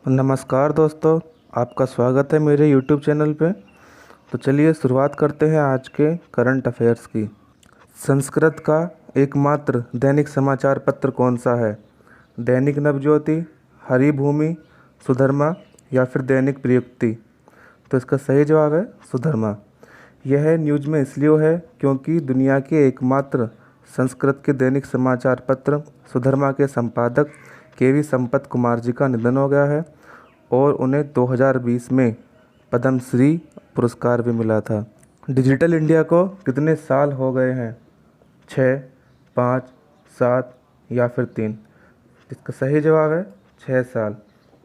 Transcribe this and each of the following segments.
नमस्कार दोस्तों, आपका स्वागत है मेरे YouTube चैनल पे। तो चलिए शुरुआत करते हैं आज के करंट अफेयर्स की। संस्कृत का एकमात्र दैनिक समाचार पत्र कौन सा है? दैनिक नवज्योति, हरिभूमि, सुधर्मा या फिर दैनिक प्रयुक्ति? तो इसका सही जवाब है सुधर्मा। यह न्यूज़ में इसलिए है क्योंकि दुनिया के एकमात्र संस्कृत के दैनिक समाचार पत्र सुधर्मा के संपादक केवी संपत कुमार जी का निधन हो गया है और उन्हें 2020 में पद्मश्री पुरस्कार भी मिला था। डिजिटल इंडिया को कितने साल हो गए हैं? 6, 5, 7 या फिर 3? इसका सही जवाब है 6 साल।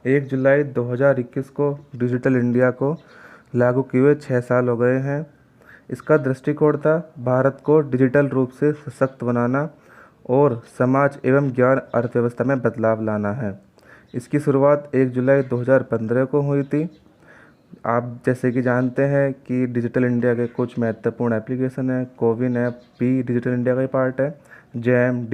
1 जुलाई 2021 को डिजिटल इंडिया को लागू किए हुए 6 साल हो गए हैं। इसका दृष्टिकोण था भारत को डिजिटल रूप से सशक्त बनाना और समाज एवं ज्ञान अर्थव्यवस्था में बदलाव लाना है। इसकी शुरुआत 1 जुलाई 2015 को हुई थी। आप जैसे कि जानते हैं कि डिजिटल इंडिया के कुछ महत्वपूर्ण एप्लीकेशन हैं। कोविन ऐप भी डिजिटल इंडिया का ही पार्ट है। जैम,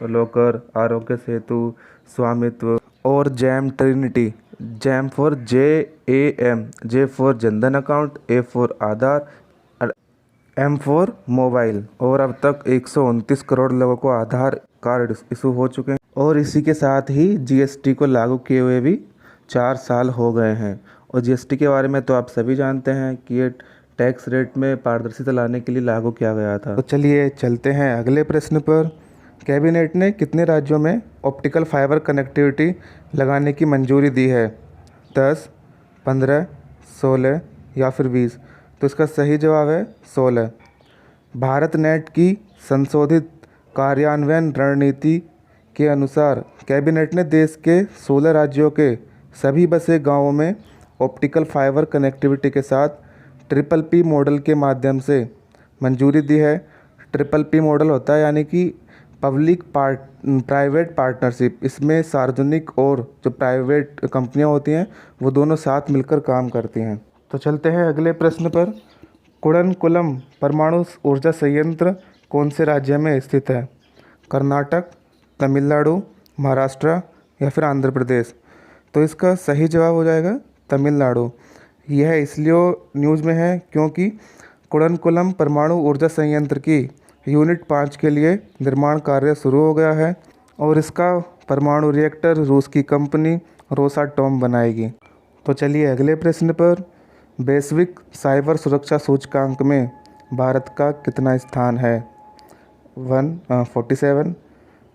लॉकर, आरोग्य सेतु, स्वामित्व और jam Trinity. Jam for JAM, J for Jan Dhan account, A for Aadhaar, M for mobile. और अब तक 129 करोड़ लोगों को आधार कार्ड इशू हो चुके हैं और इसी के साथ ही GST को लागू किए हुए भी 4 साल हो गए हैं। और GST के बारे में तो आप सभी जानते हैं कि ये टैक्स रेट में पारदर्शिता लाने के लिए लागू किया गया था। तो चलिए चलते हैं अगले प्रश्न पर। कैबिनेट ने कितने राज्यों में ऑप्टिकल फाइबर कनेक्टिविटी लगाने की मंजूरी दी है? 10, 15, 16 या फिर 20? तो इसका सही जवाब है 16। भारत नेट की संशोधित कार्यान्वयन रणनीति के अनुसार कैबिनेट ने देश के 16 राज्यों के सभी बसे गांवों में ऑप्टिकल फाइबर कनेक्टिविटी के साथ PPP मॉडल के माध्यम से मंजूरी दी है। PPP मॉडल होता है यानी कि पब्लिक प्राइवेट पार्टनरशिप। इसमें सार्वजनिक और जो प्राइवेट कंपनियां होती हैं वो दोनों साथ मिलकर काम करती हैं। तो चलते हैं अगले प्रश्न पर। कुडनकुलम परमाणु ऊर्जा संयंत्र कौन से राज्य में स्थित है? कर्नाटक, तमिलनाडु, महाराष्ट्र या फिर आंध्र प्रदेश? तो इसका सही जवाब हो जाएगा तमिलनाडु। यह इसलिए न्यूज़ में है क्योंकि कुडनकुलम परमाणु ऊर्जा संयंत्र की यूनिट 5 के लिए निर्माण कार्य शुरू हो गया है और इसका परमाणु रिएक्टर रूस की कंपनी रोसाटॉम बनाएगी। तो चलिए अगले प्रश्न पर। वैश्विक साइबर सुरक्षा सूचकांक में भारत का कितना स्थान है? 47,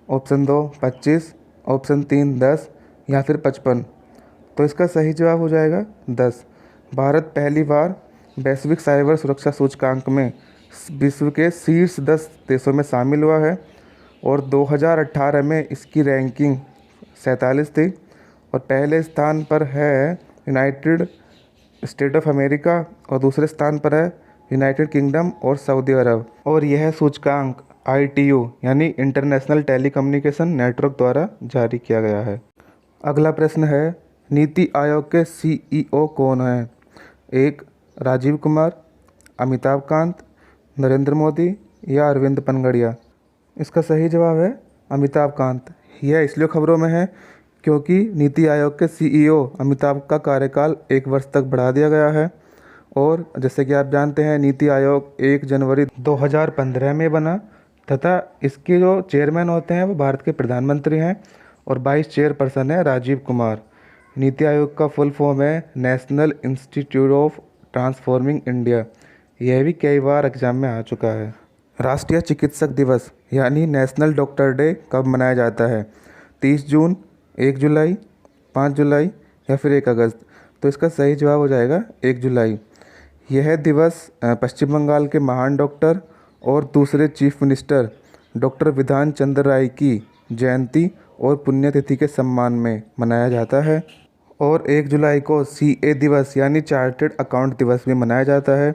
ऑप्शन 2 25, ऑप्शन 3 10 या फिर 55? तो इसका सही जवाब हो जाएगा 10। भारत पहली बार वैश्विक साइबर सुरक्षा सूचकांक में विश्व के शीर्ष 10 देशों में शामिल हुआ है और 2018 में इसकी रैंकिंग 47 थी और पहले स्थान पर है यूनाइटेड स्टेट ऑफ अमेरिका और दूसरे स्थान पर है यूनाइटेड किंगडम और सऊदी अरब। और यह सूचकांक ITU यानी इंटरनेशनल टेलीकम्युनिकेशन नेटवर्क द्वारा जारी किया गया है। अगला प्रश्न है, नीति आयोग के CEO कौन हैं? 1 राजीव कुमार, अमिताभ कांत, नरेंद्र मोदी या अरविंद पनगड़िया? इसका सही जवाब है अमिताभ कांत। यह इसलिए खबरों में है क्योंकि नीति आयोग के CEO अमिताभ का कार्यकाल 1 वर्ष तक बढ़ा दिया गया है और जैसे कि आप जानते हैं नीति आयोग 1 जनवरी 2015 में बना तथा इसके जो चेयरमैन होते हैं वो भारत के प्रधानमंत्री हैं और 22 चेयरपर्सन है राजीव कुमार। नीति आयोग का फुल फॉर्म है national institute of transforming India. यह भी कई बार एग्जाम में आ चुका है। राष्ट्रीय चिकित्सक दिवस यानी नेशनल डॉक्टर डे कब मनाया जाता है? 30 जून, 1 जुलाई, 5 जुलाई या फिर 1 अगस्त? तो इसका सही जवाब हो जाएगा 1 जुलाई। यह दिवस पश्चिम बंगाल के महान डॉक्टर और दूसरे chief minister doctor Bidhan Chandra राय की जयंती और पुण्यतिथि के सम्मान में मनाया जाता है। और 1 जुलाई को CA दिवस यानी चार्टर्ड अकाउंट दिवस भी मनाया जाता है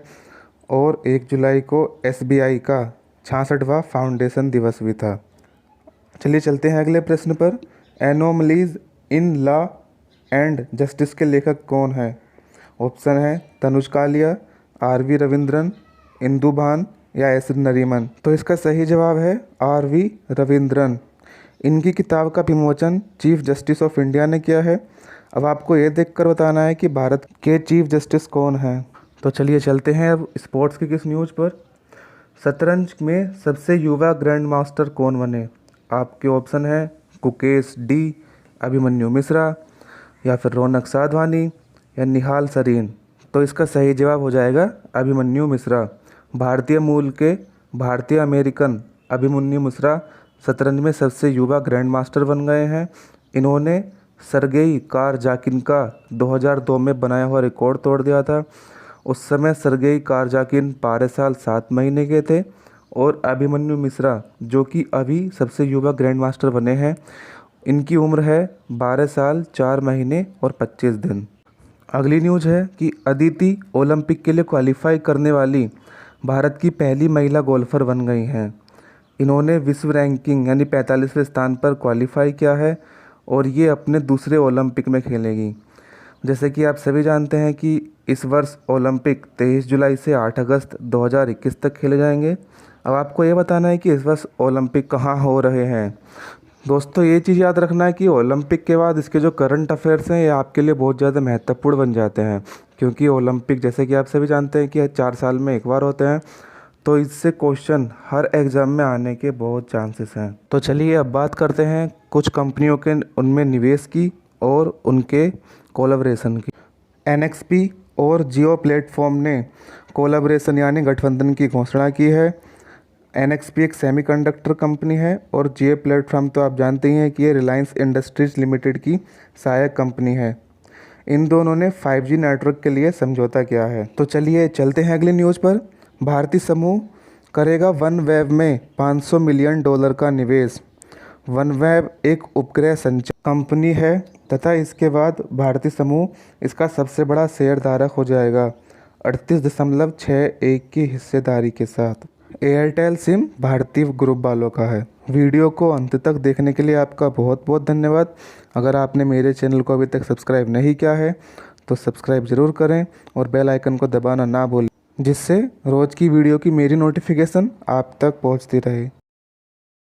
और 1 जुलाई को SBI का 66वां फाउंडेशन दिवस भी था। चलिए चलते हैं अगले प्रश्न पर। Anomalies in law and justice के लेखक कौन है? ऑप्शन है तनुज कालिया, RV रविंद्रन, इंदु भान या S नरीमन? तो इसका सही जवाब है RV रविंद्रन। इनकी किताब का विमोचन चीफ जस्टिस ऑफ इंडिया ने किया है। अब आपको ये देखकर बताना है कि भारत के चीफ जस्टिस कौन हैं। तो चलिए चलते हैं अब स्पोर्ट्स की किस न्यूज़ पर। शतरंज में सबसे युवा ग्रैंड मास्टर कौन बने? आपके ऑप्शन है गुकेश डी, अभिमन्यु मिश्रा, या फिर रौनक साधवानी, या निहाल सरीन। तो इसका सही जवाब हो जाएगा अभिमन्यु मिश्रा। भारतीय मूल के भारतीय अमेरिकन अभिमन्यु मिश्रा शतरंज में सबसे युवा ग्रैंड मास्टर बन गए हैं। इन्होंने सरगेई कारजाकिन का 2002 में बनाया हुआ रिकॉर्ड तोड़ दिया था। उस समय सरगेई कारजाकिन 12 साल 7 महीने के थे और अभिमन्यु मिश्रा जो कि अभी सबसे युवा ग्रैंड मास्टर बने हैं, इनकी उम्र है 12 साल 4 महीने और 25 दिन। अगली न्यूज़ है कि अदिति ओलंपिक के लिए क्वालिफाई करने वाली भारत की पहली महिला गोल्फर बन गई हैं। इन्होंने विश्व रैंकिंग यानी 45वें स्थान पर क्वालिफाई किया है और ये अपने दूसरे ओलंपिक में खेलेंगी। जैसे कि आप सभी जानते हैं कि इस वर्ष ओलंपिक 23 जुलाई से 8 अगस्त 2021 तक खेले जाएंगे। अब आपको ये बताना है कि इस वर्ष ओलंपिक कहाँ हो रहे हैं। दोस्तों, ये चीज़ याद रखना है कि ओलंपिक के बाद इसके जो करंट अफेयर्स हैं ये आपके लिए बहुत ज़्यादा महत्वपूर्ण बन जाते हैं, क्योंकि ओलंपिक जैसे कि आप सभी जानते हैं कि 4 साल में एक बार होते हैं, तो इससे क्वेश्चन हर एग्ज़ाम में आने के बहुत चांसेस हैं। तो चलिए अब बात करते हैं कुछ कंपनियों के उनमें निवेश की और उनके कोलैबोरेशन की। एनएक्सपी और जियो प्लेटफॉर्म ने कोलैबोरेशन यानी गठबंधन की घोषणा की है। एनएक्सपी एक सेमीकंडक्टर कंपनी है और जियो प्लेटफॉर्म तो आप जानते ही हैं कि ये रिलायंस इंडस्ट्रीज लिमिटेड की सहायक कंपनी है। इन दोनों ने 5G नेटवर्क के लिए समझौता किया है। तो चलिए चलते हैं अगली न्यूज़ पर। भारतीय समूह करेगा वनवेव में $500 मिलियन का निवेश। वनवेव एक उपग्रह संचार कंपनी है तथा इसके बाद भारतीय समूह इसका सबसे बड़ा शेयरधारक हो जाएगा 38.61 की हिस्सेदारी के साथ। एयरटेल सिम भारतीय ग्रुप वालों का है। वीडियो को अंत तक देखने के लिए आपका बहुत बहुत धन्यवाद। अगर आपने मेरे चैनल को अभी तक सब्सक्राइब नहीं किया है तो सब्सक्राइब ज़रूर करें और बेल आइकन को दबाना ना भूलें, जिससे रोज़ की वीडियो की मेरी नोटिफिकेशन आप तक पहुंचती रहे।